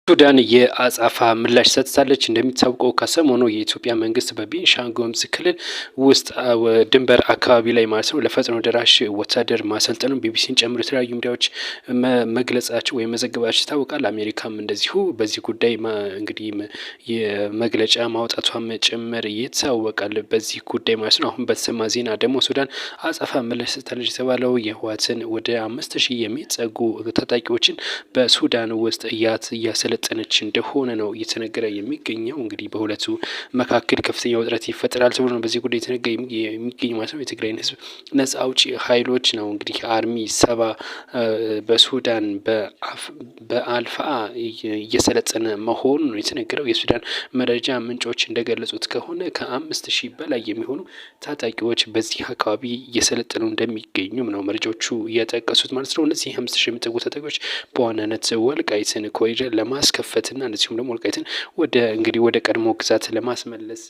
ሱዳን የአጸፋ ምላሽ ሰጥታለች። እንደሚታወቀው ከሰሞኑ የኢትዮጵያ መንግስት በቤንሻንጉል ጉሙዝ ክልል ውስጥ ድንበር አካባቢ ላይ ማለት ነው ለፈጥኖ ደራሽ ወታደር ማሰልጠኑ ቢቢሲን ጨምሮ የተለያዩ ሚዲያዎች መግለጻቸው ወይም መዘገባቸው ይታወቃል። አሜሪካም እንደዚሁ በዚህ ጉዳይ እንግዲህ የመግለጫ ማውጣቷም ጭምር ይታወቃል። በዚህ ጉዳይ ማለት ነው። አሁን በተሰማ ዜና ደግሞ ሱዳን አጸፋ ምላሽ ሰጥታለች የተባለው የህወሓትን ወደ 5000 የሚጠጉ ታጣቂዎችን በሱዳን ውስጥ እያሰለጠነች እንደሆነ ነው እየተነገረ የሚገኘው። እንግዲህ በሁለቱ መካከል ከፍተኛ ውጥረት ይፈጠራል ተብሎ ነው በዚህ ጉዳይ የተነገረ የሚገኝ ማለት ነው። የትግራይን ህዝብ ነጻ አውጪ ኃይሎች ነው እንግዲህ አርሚ 70 በሱዳን በአልፋ እየሰለጠነ መሆኑ ነው የተነገረው። የሱዳን መረጃ ምንጮች እንደገለጹት ከሆነ ከ5000 በላይ የሚሆኑ ታጣቂዎች በዚህ አካባቢ እየሰለጠኑ እንደሚገኙም ነው መረጃዎቹ እየጠቀሱት ማለት ነው። እነዚህ 5000 የሚጠጉ ታጣቂዎች በዋናነት ወልቃይትን ኮሪደር ለማስከፈትና እንደዚሁም ደግሞ ወልቃይትን ወደ ቀድሞ ግዛት ለማስመለስ